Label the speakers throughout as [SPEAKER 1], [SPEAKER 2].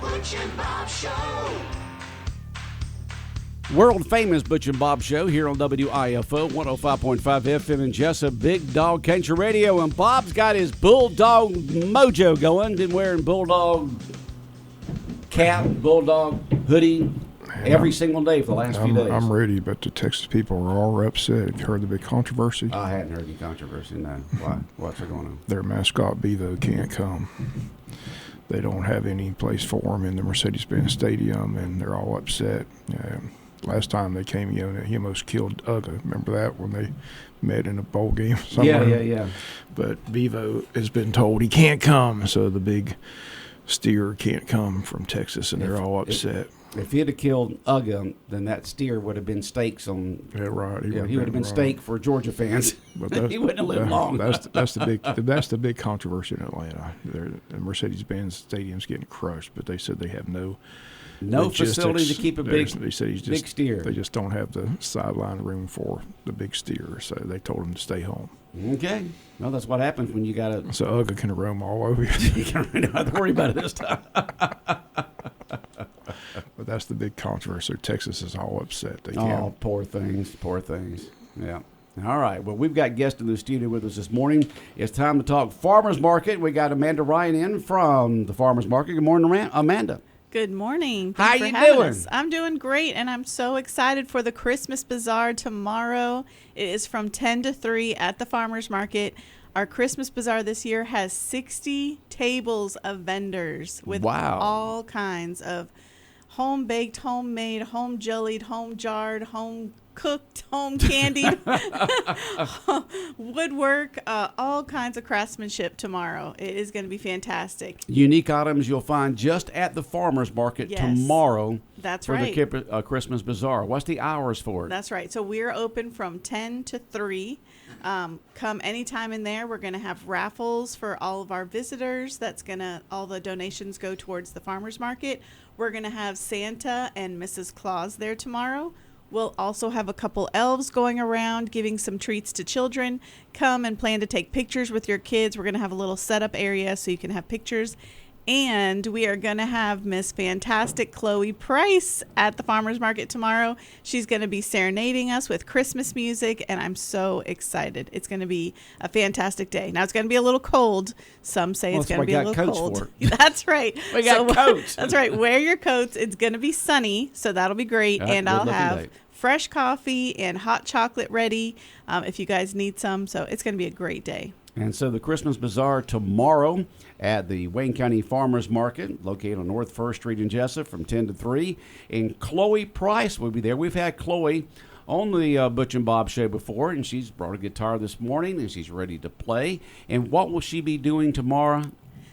[SPEAKER 1] Butch and Bob Show.
[SPEAKER 2] World famous Butch and Bob Show here on WIFO 105.5 FM in Jesup, Big Dog Country Radio. And Bob's got his Bulldog mojo going. Been wearing Bulldog cap, Bulldog hoodie every single day for the last few days.
[SPEAKER 3] I'm ready, but the Texas people are all upset. Have you heard the big controversy?
[SPEAKER 2] I hadn't heard any controversy, no. Why? What's going on?
[SPEAKER 3] Their mascot, Bevo, can't come. They don't have any place for him in the Mercedes-Benz Stadium, and they're all upset. Last time they came, he almost killed Uga. Remember that when they met in a bowl game somewhere?
[SPEAKER 2] Yeah.
[SPEAKER 3] But Bevo has been told he can't come, so the big steer can't come from Texas, and they're all upset.
[SPEAKER 2] If he'd have killed Uga, then that steer would have been steaks on.
[SPEAKER 3] Yeah, right.
[SPEAKER 2] He would have been steak for Georgia fans. But he wouldn't have lived long.
[SPEAKER 3] That's the big controversy in Atlanta. The Mercedes-Benz Stadium's getting crushed, but they said they have no
[SPEAKER 2] facility to keep a big steer.
[SPEAKER 3] They just don't have the sideline room for the big steer, so they told him to stay home.
[SPEAKER 2] Okay. Well, that's what happens when you got a.
[SPEAKER 3] So Uga can roam all over you.
[SPEAKER 2] You don't have to worry about it this time.
[SPEAKER 3] But that's the big controversy. Texas is all upset. They can't.
[SPEAKER 2] Oh, poor things. Yeah. All right. Well, we've got guests in the studio with us this morning. It's time to talk farmers market. We got Amanda Ryan in from the farmers market. Good morning, Amanda.
[SPEAKER 4] Good morning.
[SPEAKER 2] How you doing?
[SPEAKER 4] I'm doing great, and I'm so excited for the Christmas Bazaar tomorrow. It is from 10 to 3 at the farmers market. Our Christmas Bazaar this year has 60 tables of vendors with all kinds of home-baked, homemade, home-jellied, home-jarred, home-cooked, home-candied, woodwork, all kinds of craftsmanship tomorrow. It is going to be fantastic.
[SPEAKER 2] Unique items you'll find just at the farmers market tomorrow.
[SPEAKER 4] That's
[SPEAKER 2] for
[SPEAKER 4] right.
[SPEAKER 2] the Christmas Bazaar. What's the hours for it?
[SPEAKER 4] That's right. So we're open from 10 to 3. Come anytime in there. We're going to have raffles for all of our visitors. All the donations go towards the farmers market. We're going to have Santa and Mrs. Claus there tomorrow. We'll also have a couple elves going around giving some treats to children. Come and plan to take pictures with your kids. We're going to have a little setup area so you can have pictures. And we are going to have Miss Fantastic Chloe Price at the farmers market tomorrow. She's going to be serenading us with Christmas music, and I'm so excited. It's going to be a fantastic day. Now, it's going to be a little cold. Some say it's going to be a little cold. That's right.
[SPEAKER 2] We got coats.
[SPEAKER 4] That's right. Wear your coats. It's going to be sunny, so that'll be great. And I'll have fresh coffee and hot chocolate ready if you guys need some. So it's going to be a great day.
[SPEAKER 2] And so the Christmas Bazaar tomorrow at the Wayne County Farmers Market, located on North 1st Street in Jesup from 10 to 3. And Chloe Price will be there. We've had Chloe on the Butch and Bob show before, and she's brought a guitar this morning, and she's ready to play. And what will she be doing tomorrow?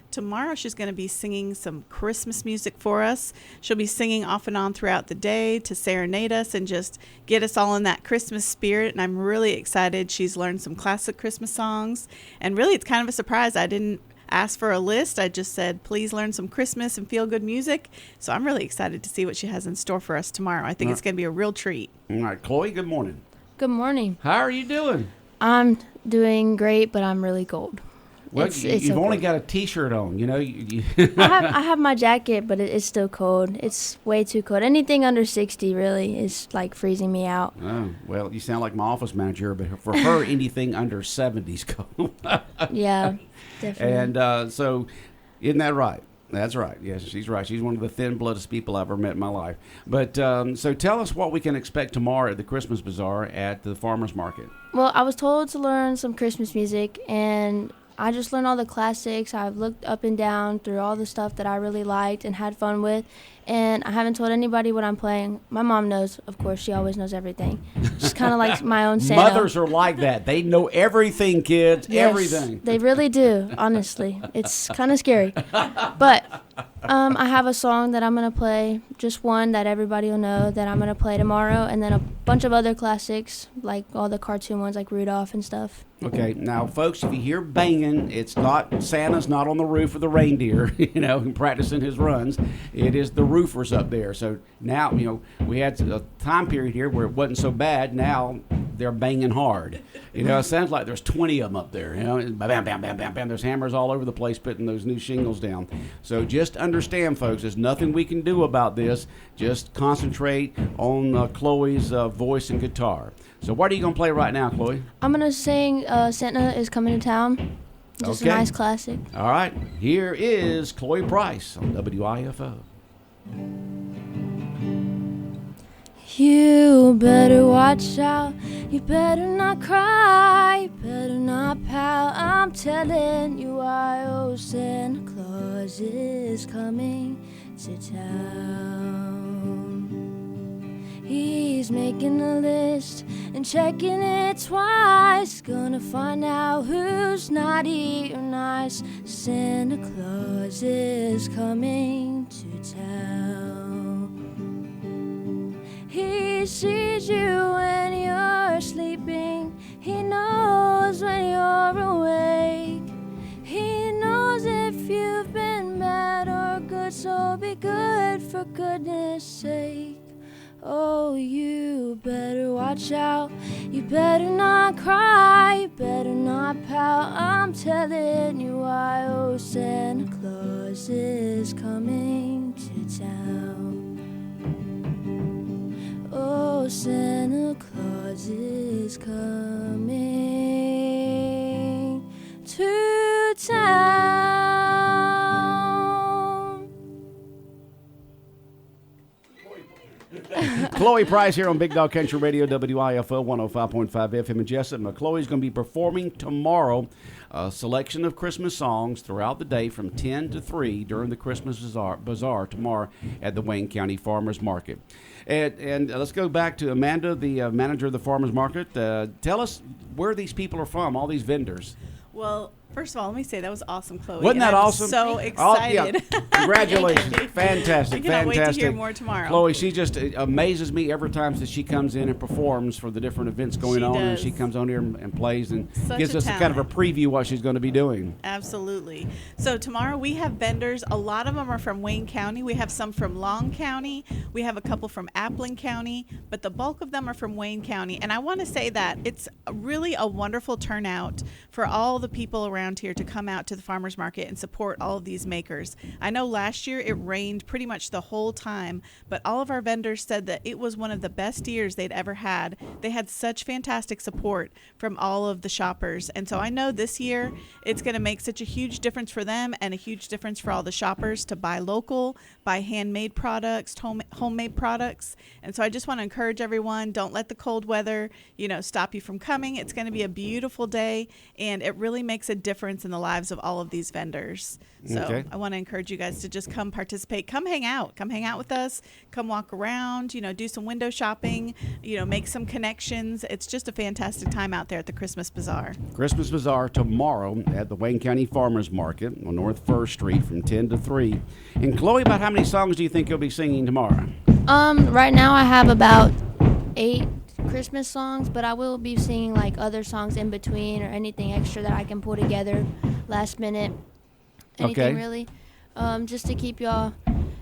[SPEAKER 4] Tomorrow she's going to be singing some Christmas music for us. She'll be singing off and on throughout the day to serenade us and just get us all in that Christmas spirit. And I'm really excited. She's learned some classic Christmas songs. And really, it's kind of a surprise. I didn't ask for a list. I just said, please learn some Christmas and feel good music. So I'm really excited to see what she has in store for us tomorrow. I think it's going to be a real treat.
[SPEAKER 2] All right, Chloe, good morning.
[SPEAKER 5] Good morning.
[SPEAKER 2] How are you doing?
[SPEAKER 5] I'm doing great, but I'm really cold.
[SPEAKER 2] Well, you've only got a T-shirt on,
[SPEAKER 5] I have my jacket, but it's still cold. It's way too cold. Anything under 60 really is like freezing me out.
[SPEAKER 2] Oh, well, you sound like my office manager, but for her, anything under 70 is cold.
[SPEAKER 5] Yeah, definitely.
[SPEAKER 2] And so, isn't that right? That's right. Yes, she's right. She's one of the thin-blooded people I've ever met in my life. But so tell us what we can expect tomorrow at the Christmas Bazaar at the farmers market.
[SPEAKER 5] Well, I was told to learn some Christmas music, and I just learned all the classics. I've looked up and down through all the stuff that I really liked and had fun with, and I haven't told anybody what I'm playing. My mom knows, of course. She always knows everything. She's kind of like my own Santa.
[SPEAKER 2] Mothers are like that. They know everything, kids, everything.
[SPEAKER 5] They really do, honestly. It's kind of scary. But I have a song that I'm going to play, just one that everybody will know that I'm going to play tomorrow, and then a bunch of other classics, like all the cartoon ones like Rudolph and stuff.
[SPEAKER 2] Okay, now, folks, if you hear banging, it's not Santa's not on the roof of the reindeer, practicing his runs. It is the roofers up there. So now, we had a time period here where it wasn't so bad. Now they're banging hard. You know, it sounds like there's 20 of them up there. You know, bam, bam, bam, bam, bam. There's hammers all over the place putting those new shingles down. So just understand, folks, there's nothing we can do about this. Just concentrate on Chloe's voice and guitar. So what are you going to play right now, Chloe?
[SPEAKER 5] I'm going to sing Santa is Coming to Town. Just
[SPEAKER 2] Okay.
[SPEAKER 5] a nice classic.
[SPEAKER 2] All right. Here is Chloe Price on WIFO.
[SPEAKER 5] You better watch out. You better not cry. You better not pout. I'm telling you why. Oh, Santa Claus is coming to town. He's making a list and checking it twice. Gonna find out who's naughty or nice. Santa Claus is coming to town. He sees you when you're sleeping. He knows when you're awake. He knows if you've been bad or good, so be good for goodness sake. Oh, you better watch out. You better not cry. You better not pout. I'm telling you why. Oh, Santa Claus is coming to town. Oh, Santa Claus is coming to town.
[SPEAKER 2] Chloe Price here on Big Dog Country Radio, WIFO 105.5 FM in Jesup. Chloe's going to be performing tomorrow a selection of Christmas songs throughout the day from 10 to 3 during the Christmas Bazaar tomorrow at the Wayne County Farmers Market. And let's go back to Amanda, the manager of the Farmers Market. Tell us where these people are from, all these vendors.
[SPEAKER 4] Well, first of all, let me say that was awesome, Chloe.
[SPEAKER 2] Wasn't that
[SPEAKER 4] I'm
[SPEAKER 2] awesome?
[SPEAKER 4] So excited.
[SPEAKER 2] Oh, yeah. Congratulations. Fantastic.
[SPEAKER 4] I cannot wait to
[SPEAKER 2] fantastic.
[SPEAKER 4] hear more tomorrow.
[SPEAKER 2] Chloe, she just amazes me every time that she comes in and performs for the different events going
[SPEAKER 4] She
[SPEAKER 2] on. And
[SPEAKER 4] does.
[SPEAKER 2] she comes on here and plays and
[SPEAKER 4] Such
[SPEAKER 2] gives
[SPEAKER 4] a
[SPEAKER 2] us a kind of a
[SPEAKER 4] talent.
[SPEAKER 2] preview what she's going to be doing.
[SPEAKER 4] Absolutely. So tomorrow we have vendors. A lot of them are from Wayne County. We have some from Long County. We have a couple from Appling County, but the bulk of them are from Wayne County. And I want to say that it's really a wonderful turnout for all the people around here to come out to the farmers market and support all of these makers. I know last year it rained pretty much the whole time, but all of our vendors said that it was one of the best years they'd ever had. They had such fantastic support from all of the shoppers. And so I know this year it's going to make such a huge difference for them and a huge difference for all the shoppers to buy local, buy handmade products, homemade products. And so I just want to encourage everyone, don't let the cold weather, stop you from coming. It's going to be a beautiful day, and it really makes a difference in the lives of all of these vendors. So
[SPEAKER 2] Okay.
[SPEAKER 4] I want to encourage you guys to just come participate, come hang out with us, come walk around, do some window shopping, make some connections. It's just a fantastic time out there at the Christmas Bazaar.
[SPEAKER 2] Christmas Bazaar tomorrow at the Wayne County Farmers Market on North 1st Street from 10 to 3. And Chloe, about how many songs do you think you'll be singing tomorrow?
[SPEAKER 5] Right now I have about 8 Christmas songs, but I will be singing like other songs in between or anything extra that I can pull together last minute. Anything
[SPEAKER 2] Okay.
[SPEAKER 5] really. Just to keep y'all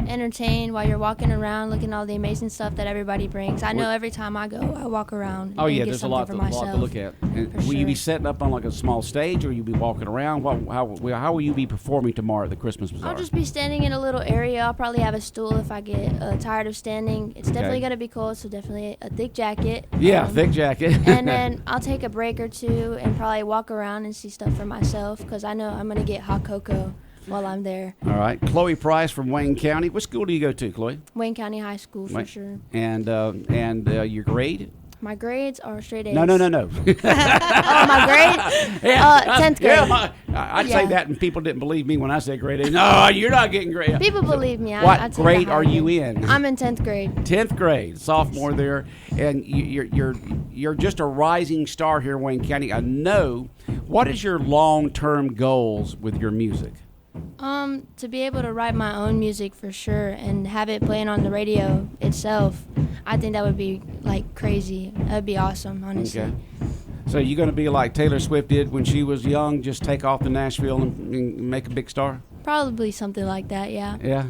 [SPEAKER 5] entertained while you're walking around looking at all the amazing stuff that everybody brings. I know every time I go, I walk around
[SPEAKER 2] Oh
[SPEAKER 5] and
[SPEAKER 2] yeah,
[SPEAKER 5] get
[SPEAKER 2] there's a
[SPEAKER 5] something
[SPEAKER 2] lot
[SPEAKER 5] for
[SPEAKER 2] to
[SPEAKER 5] myself.
[SPEAKER 2] look at. And
[SPEAKER 5] For
[SPEAKER 2] will you be
[SPEAKER 5] sure.
[SPEAKER 2] setting up on like a small stage, or will you be walking around? How will you be performing tomorrow at the Christmas Bazaar?
[SPEAKER 5] I'll just be standing in a little area. I'll probably have a stool if I get tired of standing. It's definitely going to be cold, so definitely a thick jacket.
[SPEAKER 2] Yeah, thick jacket.
[SPEAKER 5] And then I'll take a break or two and probably walk around and see stuff for myself because I know I'm going to get hot cocoa while I'm there.
[SPEAKER 2] All right, Chloe Price from Wayne County. What school do you go to, Chloe?
[SPEAKER 5] Wayne County High School for sure.
[SPEAKER 2] And your grade?
[SPEAKER 5] My grades are straight A's.
[SPEAKER 2] No.
[SPEAKER 5] Oh, my grade? 10th grade.
[SPEAKER 2] Yeah, I'd say
[SPEAKER 5] Yeah.
[SPEAKER 2] that, and people didn't believe me when I said grade A. No, you're not getting grade A.
[SPEAKER 5] People believe me.
[SPEAKER 2] What
[SPEAKER 5] I take
[SPEAKER 2] grade
[SPEAKER 5] a
[SPEAKER 2] are
[SPEAKER 5] high
[SPEAKER 2] you
[SPEAKER 5] grade.
[SPEAKER 2] in?
[SPEAKER 5] I'm in 10th grade.
[SPEAKER 2] 10th grade, sophomore there, and you're just a rising star here in Wayne County. I know. What is your long-term goals with your music?
[SPEAKER 5] To be able to write my own music for sure and have it playing on the radio itself, I think that would be like crazy. That would be awesome, honestly.
[SPEAKER 2] Okay. So you're going to be like Taylor Swift did when she was young, just take off to Nashville and make a big star?
[SPEAKER 5] Probably something like that, yeah.
[SPEAKER 2] Yeah.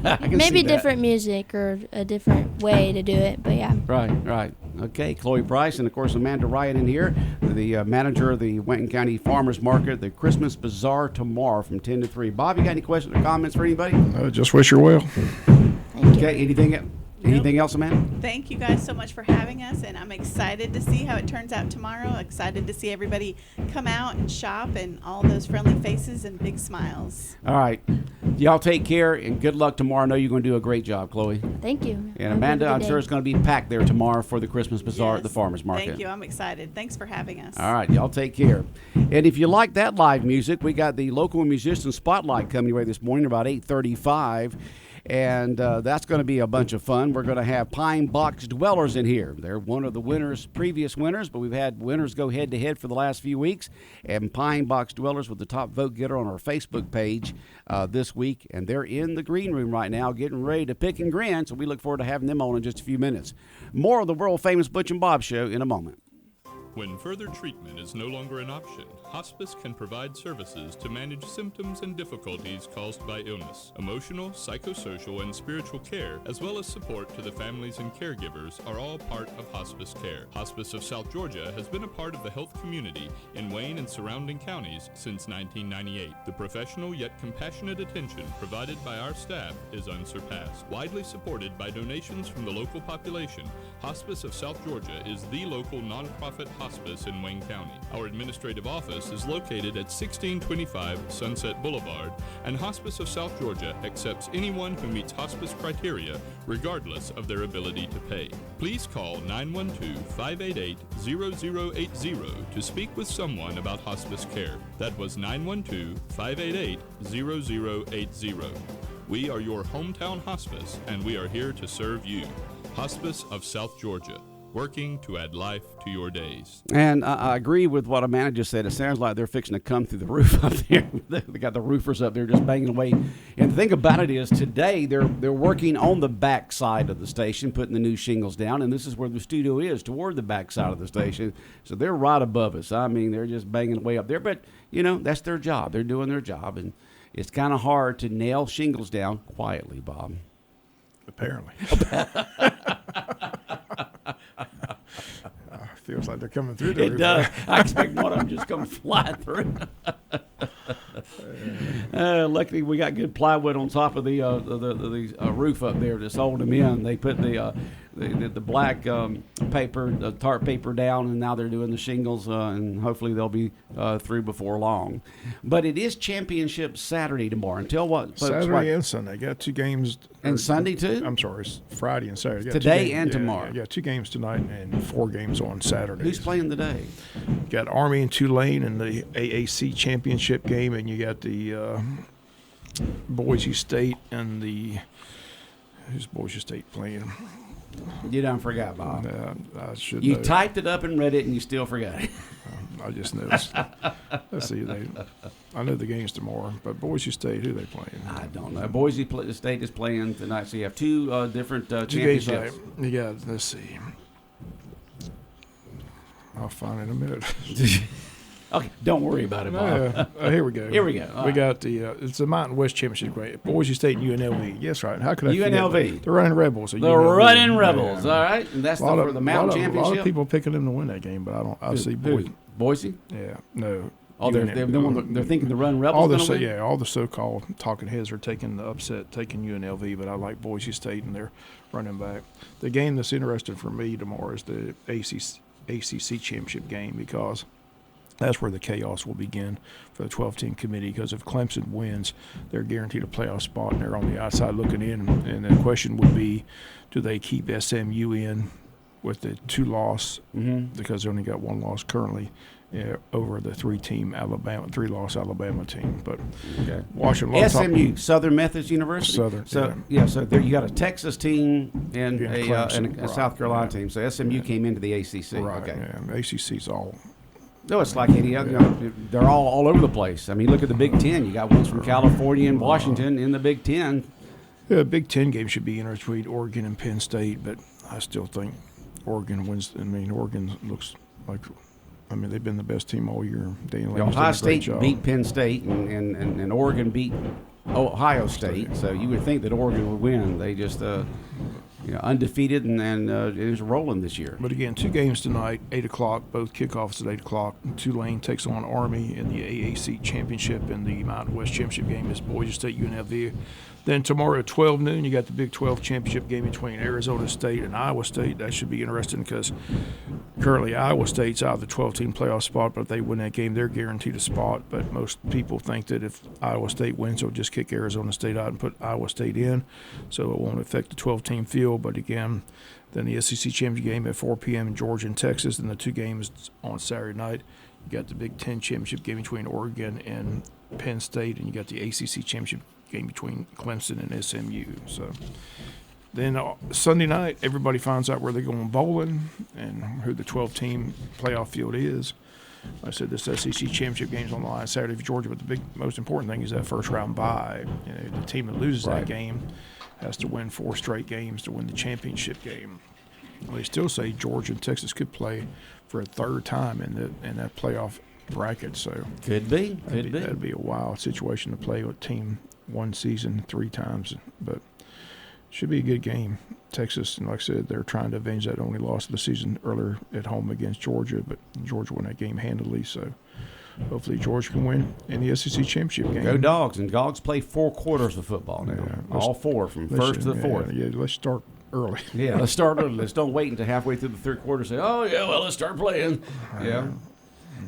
[SPEAKER 2] I can
[SPEAKER 5] Maybe
[SPEAKER 2] see that.
[SPEAKER 5] different music or a different way to do it, but yeah.
[SPEAKER 2] Right. Okay, Chloe Price and, of course, Amanda Ryan in here, the manager of the Wayne County Farmers Market, the Christmas Bazaar tomorrow from 10 to 3. Bob, you got any questions or comments for anybody?
[SPEAKER 3] Just wish her well.
[SPEAKER 5] Thank you.
[SPEAKER 2] Okay, anything else, Amanda?
[SPEAKER 4] Thank you guys so much for having us, and I'm excited to see how it turns out tomorrow. Excited to see everybody come out and shop and all those friendly faces and big smiles.
[SPEAKER 2] All right. Y'all take care and good luck tomorrow. I know you're going to do a great job, Chloe.
[SPEAKER 5] Thank you.
[SPEAKER 2] And
[SPEAKER 5] Have a
[SPEAKER 2] Amanda,
[SPEAKER 5] good
[SPEAKER 2] I'm
[SPEAKER 5] day.
[SPEAKER 2] sure it's going to be packed there tomorrow for the Christmas Bazaar at the
[SPEAKER 4] Yes.
[SPEAKER 2] Farmers Market.
[SPEAKER 4] Thank you. I'm excited. Thanks for having us.
[SPEAKER 2] All right, y'all take care. And if you like that live music, we got the local musician spotlight coming your way this morning about 8:35. And that's going to be a bunch of fun. We're going to have Pine Box Dwellers in here. They're one of the previous winners, but we've had winners go head-to-head for the last few weeks. And Pine Box Dwellers with the top vote getter on our Facebook page this week. And they're in the green room right now getting ready to pick and grin, so we look forward to having them on in just a few minutes. More of the world-famous Butch and Bob Show in a moment.
[SPEAKER 6] When further treatment is no longer an option, hospice can provide services to manage symptoms and difficulties caused by illness. Emotional, psychosocial, and spiritual care, as well as support to the families and caregivers, are all part of hospice care. Hospice of South Georgia has been a part of the health community in Wayne and surrounding counties since 1998. The professional yet compassionate attention provided by our staff is unsurpassed. Widely supported by donations from the local population, Hospice of South Georgia is the local nonprofit hospice in Wayne County. Our administrative office is located at 1625 Sunset Boulevard, and Hospice of South Georgia accepts anyone who meets hospice criteria, regardless of their ability to pay. Please call 912-588-0080 to speak with someone about hospice care. That was 912-588-0080. We are your hometown hospice, and we are here to serve you. Hospice of South Georgia, working to add life to your days.
[SPEAKER 2] And I agree with what Amanda just said. It sounds like they're fixing to come through the roof up there. They got the roofers up there just banging away. And the thing about it is today they're working on the back side of the station, putting the new shingles down. And this is where the studio is, toward the back side of the station. So they're right above us. I mean, they're just banging away up there. But, you know, that's their job. They're doing their job. And it's kind of hard to nail shingles down quietly, Bob.
[SPEAKER 3] Apparently. Feels like they're coming through the
[SPEAKER 2] It
[SPEAKER 3] roof.
[SPEAKER 2] does. I expect one of them just come flying through. Luckily, we got good plywood on top of the roof up there that's holding them in. They put the black paper, the tarp paper down, and now they're doing the shingles, and hopefully they'll be through before long. But it is Championship Saturday tomorrow. Until what? Folks,
[SPEAKER 3] Saturday and Sunday. Got 2 games.
[SPEAKER 2] And Sunday, too?
[SPEAKER 3] I'm sorry, it's Friday and Saturday. Got
[SPEAKER 2] Today
[SPEAKER 3] 2 games,
[SPEAKER 2] and tomorrow.
[SPEAKER 3] Yeah, 2 games tonight and 4 games on Saturday.
[SPEAKER 2] Who's playing today?
[SPEAKER 3] Got Army and Tulane in the AAC championship game, and you got the Boise State and the who's Boise State playing?
[SPEAKER 2] You done forgot, Bob.
[SPEAKER 3] I should.
[SPEAKER 2] You
[SPEAKER 3] know.
[SPEAKER 2] typed it up and read it, and you still forgot it.
[SPEAKER 3] I just noticed. Let's see. I know the game's tomorrow, but Boise State, who they playing?
[SPEAKER 2] I don't know. Boise State is playing tonight, so you have 2 different
[SPEAKER 3] 2 games
[SPEAKER 2] championships.
[SPEAKER 3] tonight. You got. Let's see. I'll find it in a minute.
[SPEAKER 2] Okay, don't worry about it, Bob.
[SPEAKER 3] Here we go.
[SPEAKER 2] Here we go. All
[SPEAKER 3] We
[SPEAKER 2] right.
[SPEAKER 3] got it's the Mountain West Championship game. Boise State and UNLV. Yes, right. How could I forget
[SPEAKER 2] UNLV.
[SPEAKER 3] that? The Running Rebels.
[SPEAKER 2] The
[SPEAKER 3] UNLV.
[SPEAKER 2] Running Rebels,
[SPEAKER 3] Yeah.
[SPEAKER 2] all right? And that's
[SPEAKER 3] A lot
[SPEAKER 2] for the Mountain
[SPEAKER 3] A lot
[SPEAKER 2] Championship?
[SPEAKER 3] of people picking them to win that game, but I don't. I see
[SPEAKER 2] Who?
[SPEAKER 3] Boise.
[SPEAKER 2] Boise?
[SPEAKER 3] Yeah, no.
[SPEAKER 2] Oh, they're thinking the Run Rebels
[SPEAKER 3] all
[SPEAKER 2] going
[SPEAKER 3] the
[SPEAKER 2] to win?
[SPEAKER 3] yeah, all the so-called talking heads are taking the upset, taking UNLV, but I like Boise State and their running back. The game that's interesting for me tomorrow is the ACC championship game because that's where the chaos will begin for the 12-team committee. Because if Clemson wins, they're guaranteed a playoff spot, and they're on the outside looking in. And the question would be, do they keep SMU in with the 2-loss because they only got 1 loss currently? Over the 3-loss Alabama team, but
[SPEAKER 2] Okay.
[SPEAKER 3] Washington.
[SPEAKER 2] SMU, Southern Methodist University.
[SPEAKER 3] Southern,
[SPEAKER 2] So so there you got a Texas team and
[SPEAKER 3] Clemson,
[SPEAKER 2] a South Carolina
[SPEAKER 3] right.
[SPEAKER 2] team. So SMU came into the ACC.
[SPEAKER 3] Right,
[SPEAKER 2] Okay.
[SPEAKER 3] yeah. ACC's all.
[SPEAKER 2] No, it's like any other. You know, they're all over the place. I mean, look at the Big Ten. You got ones from California and Washington in the Big Ten.
[SPEAKER 3] Yeah, Big Ten game should be interesting between Oregon and Penn State, but I still think Oregon wins. I mean, Oregon looks like. I mean, they've been the best team all year.
[SPEAKER 2] Ohio State beat Penn State, and Oregon beat Ohio State. So you would think that Oregon would win. They just undefeated and is rolling this year.
[SPEAKER 3] But again, 2 games tonight, 8 o'clock, both kickoffs at 8 o'clock. Tulane takes on Army in the AAC Championship, and the Mountain West Championship game is Boise State UNLV. Then tomorrow at 12 noon, you got the Big 12 Championship game between Arizona State and Iowa State. That should be interesting because currently Iowa State's out of the 12-team playoff spot, but if they win that game, they're guaranteed a spot. But most people think that if Iowa State wins, they'll just kick Arizona State out and put Iowa State in, so it won't affect the 12-team field. But again, then the SEC Championship game at 4 p.m. in Georgia and Texas, and the 2 games on Saturday night. You got the Big 10 Championship game between Oregon and Penn State, and you got the ACC Championship game between Clemson and SMU. So then Sunday night, everybody finds out where they're going bowling and who the 12-team playoff field is. Like I said, this SEC Championship game's on the line Saturday for Georgia, but the most important thing is that first round bye. The team that loses that game has to win 4 straight games to win the championship game. Well, they still say Georgia and Texas could play for a 3rd time in that playoff bracket. So that'd be a wild situation to play with team one season 3 times, but should be a good game. Texas, and like I said, they're trying to avenge that only loss of the season earlier at home against Georgia, but Georgia won that game handily, so hopefully Georgia can win in the SEC Championship game.
[SPEAKER 2] Go Dogs, and Dogs play 4 quarters of football now.
[SPEAKER 3] Yeah,
[SPEAKER 2] all 4 from first to the 4th.
[SPEAKER 3] Yeah, let's start early.
[SPEAKER 2] Yeah, let's start early. Let's don't wait until halfway through the 3rd quarter and say, oh, yeah, well, let's start playing. Yeah.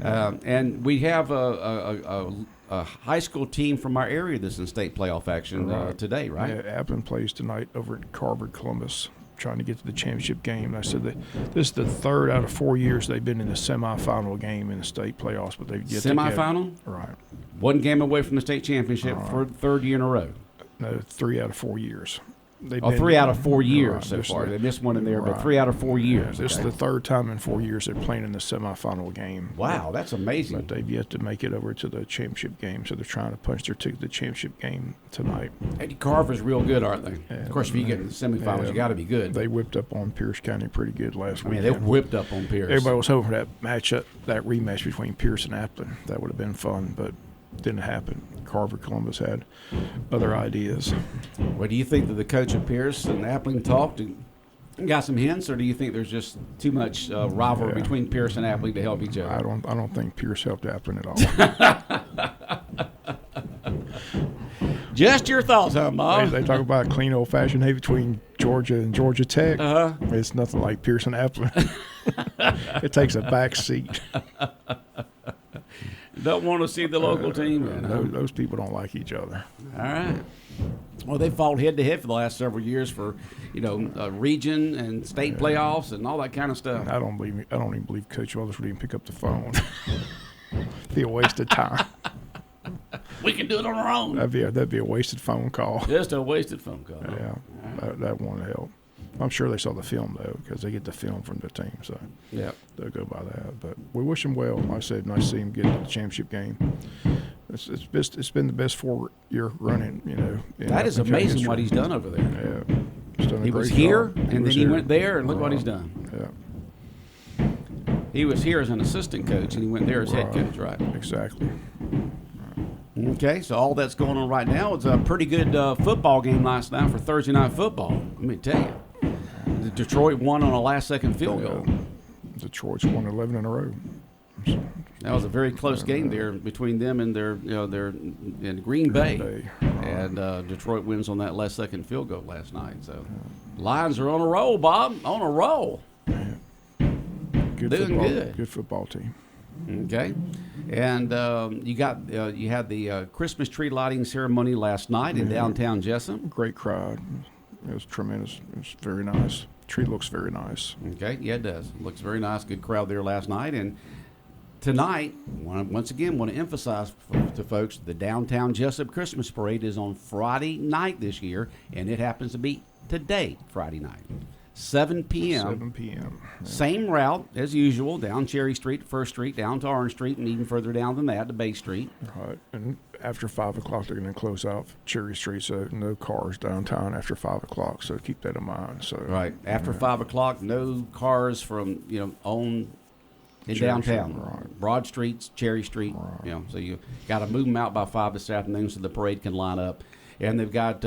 [SPEAKER 2] And we have a high school team from our area that's in state playoff action today, right?
[SPEAKER 3] Yeah, Appleton plays tonight over at Carver, Columbus, trying to get to the championship game. I said that this is the 3rd out of 4 years they've been in the semifinal game in the state playoffs, but they've yet
[SPEAKER 2] semifinal?
[SPEAKER 3] Right.
[SPEAKER 2] 1 game away from the state championship for the 3rd year in a row.
[SPEAKER 3] No, 3 out of 4 years.
[SPEAKER 2] 3 out of 4 years so
[SPEAKER 3] This
[SPEAKER 2] far.
[SPEAKER 3] is-
[SPEAKER 2] They missed one in there, but 3 out of 4 years.
[SPEAKER 3] This is the 3rd time in 4 years they're playing in the semifinal game.
[SPEAKER 2] Wow, that's amazing.
[SPEAKER 3] But they've yet to make it over to the championship game, so they're trying to punch their ticket to the championship game tonight.
[SPEAKER 2] Eddie Carver's real good, aren't they?
[SPEAKER 3] Yeah,
[SPEAKER 2] Of course, if you get in the semifinals, you got to be good.
[SPEAKER 3] They whipped up on Pierce County pretty good last
[SPEAKER 2] I
[SPEAKER 3] week.
[SPEAKER 2] mean, they whipped up on Pierce.
[SPEAKER 3] Everybody was hoping for that matchup, that rematch between Pierce and Appleton. That would have been fun, but didn't happen. Carver Columbus had other ideas.
[SPEAKER 2] Well, do you think that the coach of Pierce and Appling talked and got some hints, or do you think there's just too much rivalry between Pierce and Appling to help each other?
[SPEAKER 3] I don't think Pierce helped Appleton at all.
[SPEAKER 2] Just your thoughts, huh, Mom?
[SPEAKER 3] They talk about clean old-fashioned hate between Georgia and Georgia Tech. It's nothing like Pierce and Appleton. It takes a back seat.
[SPEAKER 2] Don't want to see the local team.
[SPEAKER 3] Those people don't like each other.
[SPEAKER 2] All right. Well, they fought head to head for the last several years for, region and state playoffs and all that kind of stuff.
[SPEAKER 3] I don't even believe Coach Weathers would even pick up the phone. Be a waste of time.
[SPEAKER 2] We can do it on our own.
[SPEAKER 3] That'd be a wasted phone call.
[SPEAKER 2] Just a wasted phone call.
[SPEAKER 3] Yeah, that won't help. I'm sure they saw the film, though, because they get the film from the team, so
[SPEAKER 2] yeah,
[SPEAKER 3] they'll go by that. But we wish them well. Like I said, nice to see them get to the championship game. It's been the best 4-year running,
[SPEAKER 2] That is amazing what he's done over there.
[SPEAKER 3] Yeah. He's done a
[SPEAKER 2] He was
[SPEAKER 3] great
[SPEAKER 2] here,
[SPEAKER 3] job.
[SPEAKER 2] and then he went there, and look what he's done.
[SPEAKER 3] Yeah.
[SPEAKER 2] He was here as an assistant coach, and he went there as head coach, right?
[SPEAKER 3] Exactly.
[SPEAKER 2] Okay, so all that's going on right now. It's a pretty good football game last night for Thursday night football. Let me tell you. Detroit won on a last-second field goal.
[SPEAKER 3] Detroit's won 11 in a row.
[SPEAKER 2] That was a very close game there between them and their in Green Bay. And Detroit wins on that last-second field goal last night. So Lions are on a roll, Bob. On a roll.
[SPEAKER 3] Good football team.
[SPEAKER 2] Okay, and you had the Christmas tree lighting ceremony last night in downtown Jesup.
[SPEAKER 3] Great crowd. It was tremendous. It was very nice. Tree looks very nice.
[SPEAKER 2] Okay, yeah, it does. It looks very nice. Good crowd there last night. And tonight, once again, want to emphasize to folks, the downtown Jesup Christmas Parade is on Friday night this year, and it happens to be today, Friday night. 7 p.m.
[SPEAKER 3] 7 p.m. Yeah.
[SPEAKER 2] Same route as usual, down Cherry Street, First Street, down to Orange Street, and even further down than that to Bay Street.
[SPEAKER 3] Right. And after 5 o'clock, they're going to close out Cherry Street, so no cars downtown after 5 o'clock. So keep that in mind. So
[SPEAKER 2] right after 5 o'clock, no cars from on in
[SPEAKER 3] Cherry
[SPEAKER 2] downtown.
[SPEAKER 3] Street, right.
[SPEAKER 2] Broad Streets, Cherry Street.
[SPEAKER 3] Right.
[SPEAKER 2] So you got to move them out by 5 this afternoon so the parade can line up. And they've got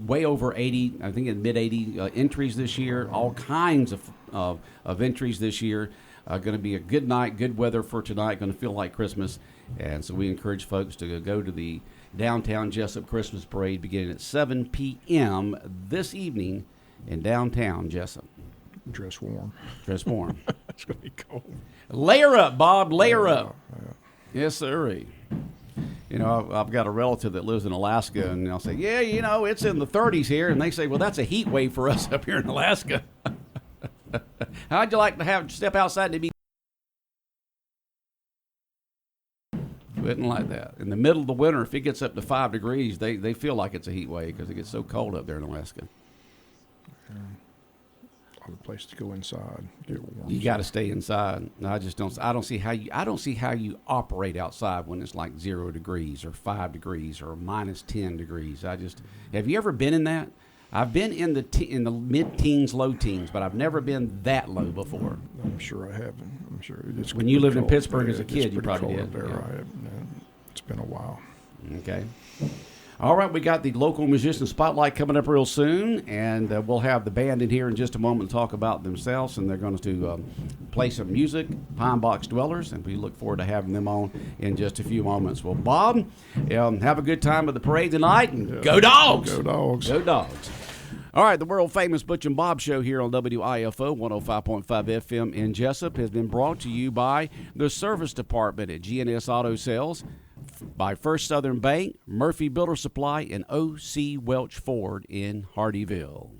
[SPEAKER 2] way over 80, I think in mid 80 entries this year. All kinds of entries this year. Going to be a good night, good weather for tonight. Going to feel like Christmas. And so we encourage folks to go to the downtown Jesup Christmas Parade beginning at 7 p.m. this evening in downtown Jesup.
[SPEAKER 3] Dress warm.
[SPEAKER 2] Dress warm.
[SPEAKER 3] It's going to be cold.
[SPEAKER 2] Layer up, Bob. Layer up.
[SPEAKER 3] Yeah.
[SPEAKER 2] Yes, sir. You know, I've got a relative that lives in Alaska, and I'll say, yeah, you know, it's in the 30s here. And they say, well, that's a heat wave for us up here in Alaska. How'd you like to step outside and be? Wouldn't like that. In the middle of the winter, if it gets up to 5 degrees, they feel like it's a heat wave because it gets so cold up there in Alaska.
[SPEAKER 3] A place to go inside, get warm.
[SPEAKER 2] You got to stay inside. I just don't. I don't see how you operate outside when it's like 0 degrees or 5 degrees or minus 10 degrees. Have you ever been in that? I've been in the mid-teens, low teens, but I've never been that low before.
[SPEAKER 3] I'm sure I haven't. I'm sure it's
[SPEAKER 2] when you lived in
[SPEAKER 3] cold.
[SPEAKER 2] Pittsburgh as a
[SPEAKER 3] It's
[SPEAKER 2] kid, you
[SPEAKER 3] pretty
[SPEAKER 2] probably
[SPEAKER 3] cold
[SPEAKER 2] did.
[SPEAKER 3] up there.
[SPEAKER 2] Yeah.
[SPEAKER 3] It's been a while.
[SPEAKER 2] Okay. All right, we got the local musician spotlight coming up real soon, and we'll have the band in here in just a moment to talk about themselves, and they're going to play some music, Pine Box Dwellers, and we look forward to having them on in just a few moments. Well, Bob, have a good time at the parade tonight, and go Dogs!
[SPEAKER 3] Go Dogs!
[SPEAKER 2] Go Dogs! All right, the world-famous Butch and Bob Show here on WIFO 105.5 FM in Jesup has been brought to you by the Service Department at GNS Auto Sales, by First Southern Bank, Murphy Builder Supply, and O.C. Welch Ford in Hardyville.